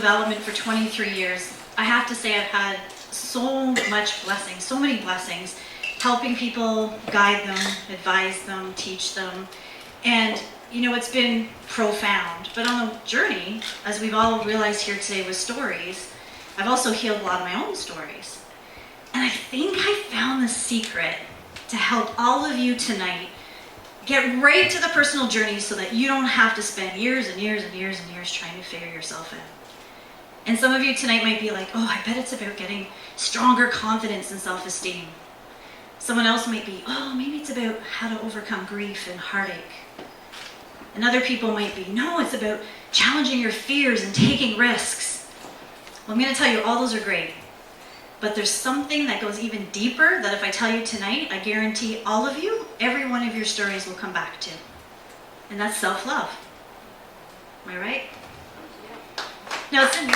development for 23 years. I have to say I've had so much blessing, so many blessings, helping people, guide them, advise them, teach them. And you know, it's been profound. But on the journey, as we've all realized here today with stories, I've also healed a lot of my own stories. And I think I found the secret to help all of you tonight get right to the personal journey so that you don't have to spend years and years and years and years trying to figure yourself out. And some of you tonight might be like, oh, I bet it's about getting stronger confidence and self-esteem. Someone else might be, oh, maybe it's about how to overcome grief and heartache. And other people might be, no, it's about challenging your fears and taking risks. Well, I'm going to tell you, all those are great. But there's something that goes even deeper that if I tell you tonight, I guarantee all of you, every one of your stories will come back to. And that's self-love. Am I right? Now it's true.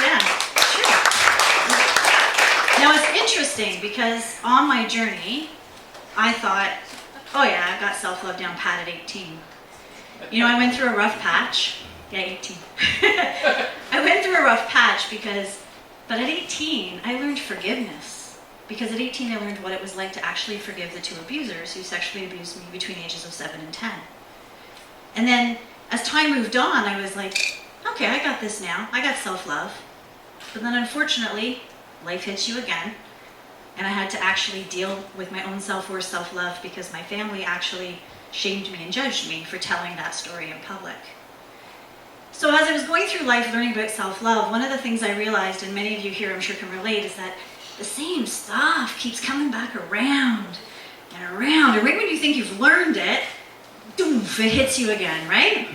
Now it's interesting because on my journey, I thought, oh yeah, I've got self-love down pat at 18. You know, I went through a rough patch. Yeah, 18. I went through a rough patch but at 18, I learned forgiveness. Because at 18, I learned what it was like to actually forgive the two abusers who sexually abused me between the ages of 7 and 10. And then, as time moved on, I was like, okay, I got this now. I got self-love. But then, unfortunately, life hits you again. And I had to actually deal with my own self-worth, self-love, because my family actually shamed me and judged me for telling that story in public. So as I was going through life learning about self-love, one of the things I realized, and many of you here I'm sure can relate, is that the same stuff keeps coming back around and around. And right when you think you've learned it, doof, it hits you again, right?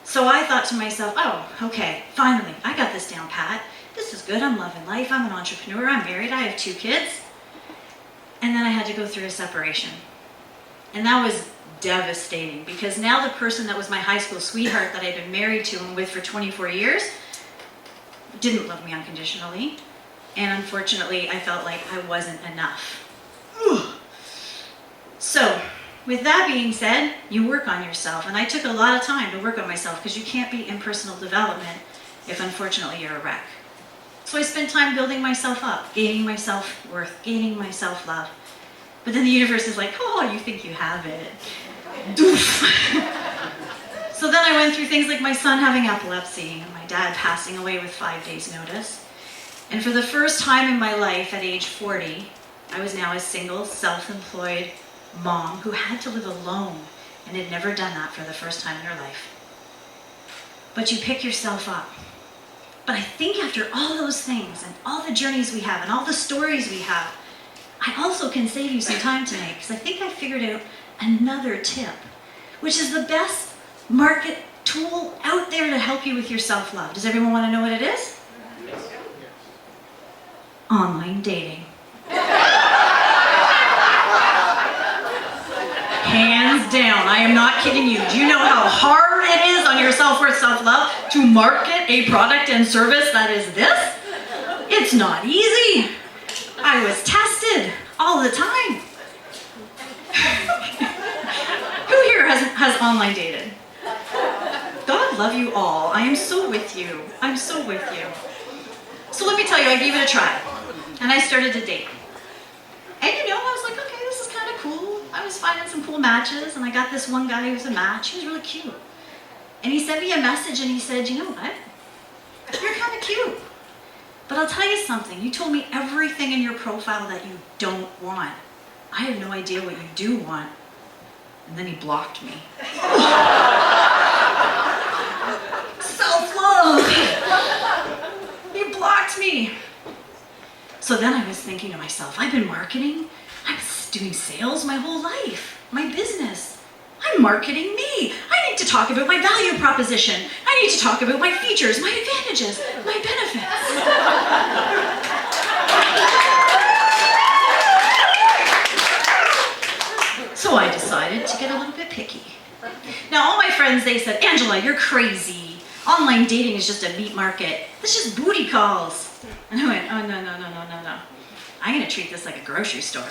So I thought to myself, oh, okay, finally, I got this down pat. This is good, I'm loving life, I'm an entrepreneur, I'm married, I have 2 kids. And then I had to go through a separation. And that was devastating because now the person that was my high school sweetheart that I'd been married to and with for 24 years didn't love me unconditionally. And unfortunately, I felt like I wasn't enough. Ugh. So, with that being said, you work on yourself. And I took a lot of time to work on myself because you can't be in personal development if unfortunately you're a wreck. So I spent time building myself up, gaining my self-worth, gaining my self-love. But then the universe is like, oh, you think you have it. Doof. So then I went through things like my son having epilepsy and my dad passing away with 5 days notice. And for the first time in my life at age 40, I was now a single, self-employed mom who had to live alone and had never done that for the first time in her life. But you pick yourself up. But I think after all those things and all the journeys we have and all the stories we have, I also can save you some time tonight because I think I figured out another tip, which is the best market tool out there to help you with your self-love. Does everyone want to know what it is? Yes. Online dating. Hands down, I am not kidding you. Do you know how hard it is on your self-worth, self-love to market a product and service that is this? It's not easy. I was tested all the time. Who here has online dated? God love you all. I am so with you. I'm so with you. So let me tell you, I gave it a try. And I started to date. And you know, I was like, okay, this is kind of cool. I was finding some cool matches, and I got this one guy who was a match. He was really cute. And he sent me a message, and he said, you know what? You're kind of cute. But I'll tell you something. You told me everything in your profile that you don't want. I have no idea what you do want. And then he blocked me. Self-love. He blocked me. So then I was thinking to myself, I've been marketing. I was doing sales my whole life. My business. I'm marketing me. I need to talk about my value proposition. I need to talk about my features, my advantages, my benefits. So I decided to get a little bit picky. Now all my friends, they said, Angela, you're crazy. Online dating is just a meat market. It's just booty calls. And I went, oh, no. I'm going to treat this like a grocery store.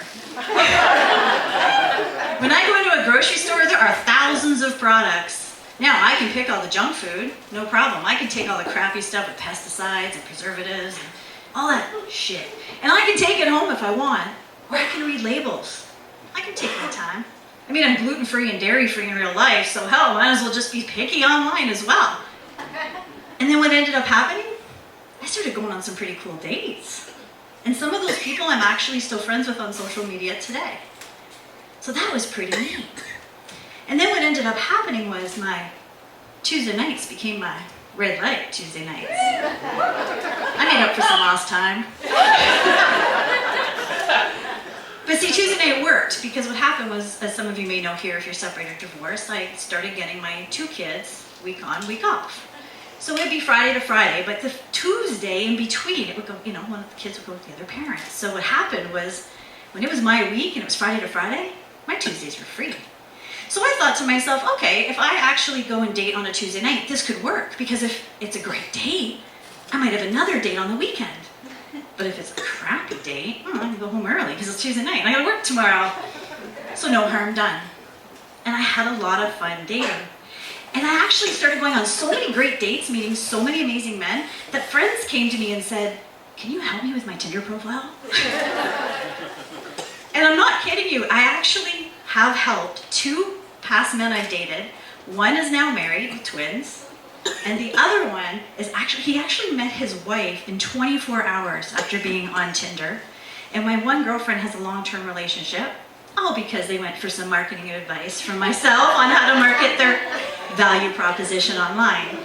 When I go into a grocery store, there are thousands of products. Now, I can pick all the junk food, no problem. I can take all the crappy stuff with pesticides and preservatives and all that shit. And I can take it home if I want, or I can read labels. I can take my time. I mean, I'm gluten-free and dairy-free in real life, so hell, might as well just be picky online as well. And then what ended up happening? I started going on some pretty cool dates. And some of those people I'm actually still friends with on social media today. So that was pretty neat. And then what ended up happening was my Tuesday nights became my red light Tuesday nights. I made up for some lost time. But see, Tuesday night worked because what happened was, as some of you may know here, if you're separated or divorced, I started getting my 2 kids week on, week off. So it'd be Friday to Friday, but the Tuesday in between, it would go, one of the kids would go with the other parents. So what happened was, when it was my week and it was Friday to Friday, my Tuesdays were free. So I thought to myself, okay, if I actually go and date on a Tuesday night, this could work, because if it's a great date, I might have another date on the weekend. But if it's a crappy date, I can go home early because it's Tuesday night and I gotta work tomorrow. So no harm done. And I had a lot of fun dating. And I actually started going on so many great dates, meeting so many amazing men, that friends came to me and said, can you help me with my Tinder profile? And I'm not kidding you, I actually have helped 2 past men I've dated. One is now married with twins, and the other one is he actually met his wife in 24 hours after being on Tinder. And my one girlfriend has a long-term relationship, all because they went for some marketing advice from myself on how to market their value proposition online.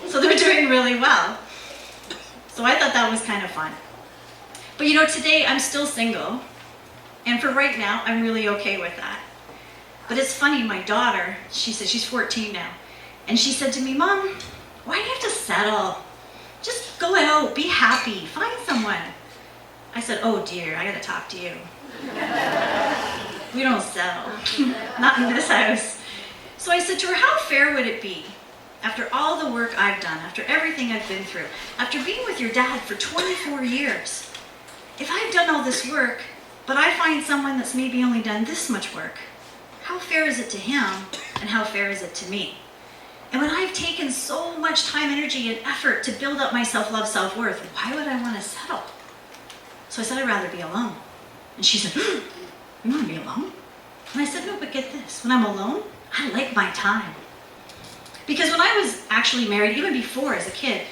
So they're doing really well. So I thought that was kind of fun. But today I'm still single, and for right now, I'm really okay with that. But it's funny, my daughter, she said, she's 14 now, and she said to me, Mom, why do you have to settle? Just go out, be happy, find someone. I said, oh dear, I gotta talk to you. We don't settle, not in this house. So I said to her, how fair would it be, after all the work I've done, after everything I've been through, after being with your dad for 24 years, if I've done all this work, but I find someone that's maybe only done this much work, how fair is it to him, and how fair is it to me? And when I've taken so much time, energy, and effort to build up my self-love, self-worth, why would I want to settle? So I said, I'd rather be alone. And she said, you want to be alone? And I said, no, but get this. When I'm alone, I like my time. Because when I was actually married, even before as a kid,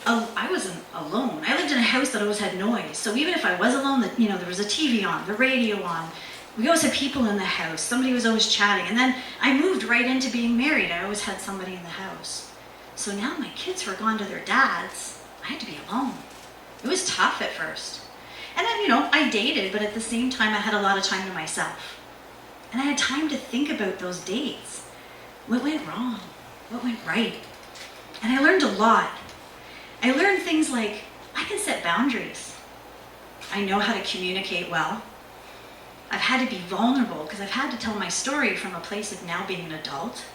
I wasn't alone. I lived in a house that always had noise. So even if I was alone, there was a TV on, the radio on. We always had people in the house. Somebody was always chatting. And then I moved right into being married. I always had somebody in the house. So now my kids were gone to their dads. I had to be alone. It was tough at first. And then, I dated, but at the same time, I had a lot of time to myself. And I had time to think about those dates. What went wrong? What went right? And I learned a lot. I learned things like, I can set boundaries. I know how to communicate well. I've had to be vulnerable because I've had to tell my story from a place of now being an adult.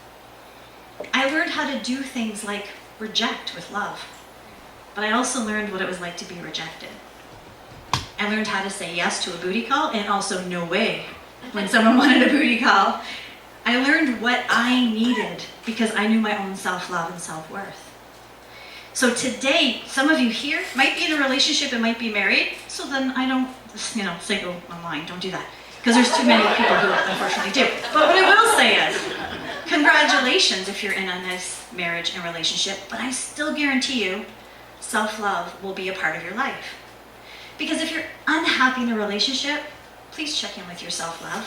I learned how to do things like reject with love. But I also learned what it was like to be rejected. I learned how to say yes to a booty call and also no way when someone wanted a booty call. I learned what I needed because I knew my own self-love and self-worth. So today, some of you here might be in a relationship and might be married, so then I don't, say go online, don't do that. Because there's too many people who unfortunately do. But what I will say is, congratulations if you're in a nice marriage and relationship, but I still guarantee you, self-love will be a part of your life. Because if you're unhappy in a relationship, please check in with your self-love.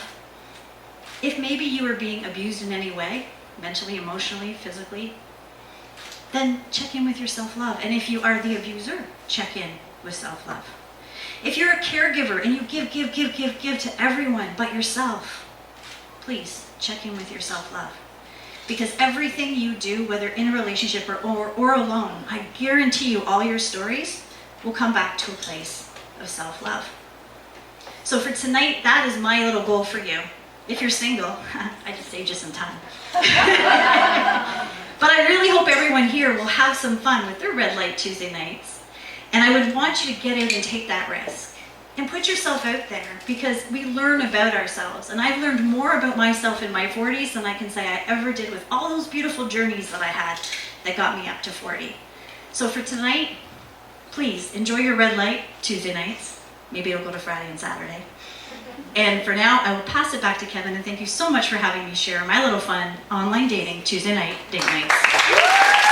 If maybe you are being abused in any way, mentally, emotionally, physically, then check in with your self-love. And if you are the abuser, check in with self-love. If you're a caregiver and you give to everyone but yourself, please check in with your self-love. Because everything you do, whether in a relationship or alone, I guarantee you all your stories will come back to a place of self-love. So for tonight, that is my little goal for you. If you're single, I just saved you some time. But I really hope everyone here will have some fun with their Red Light Tuesday nights. And I would want you to get in and take that risk. and put yourself out there, because we learn about ourselves. And I've learned more about myself in my 40s than I can say I ever did with all those beautiful journeys that I had that got me up to 40. So for tonight, please enjoy your red light Tuesday nights. Maybe it'll go to Friday and Saturday. And for now, I will pass it back to Kevin, and thank you so much for having me share my little fun online dating Tuesday night date nights.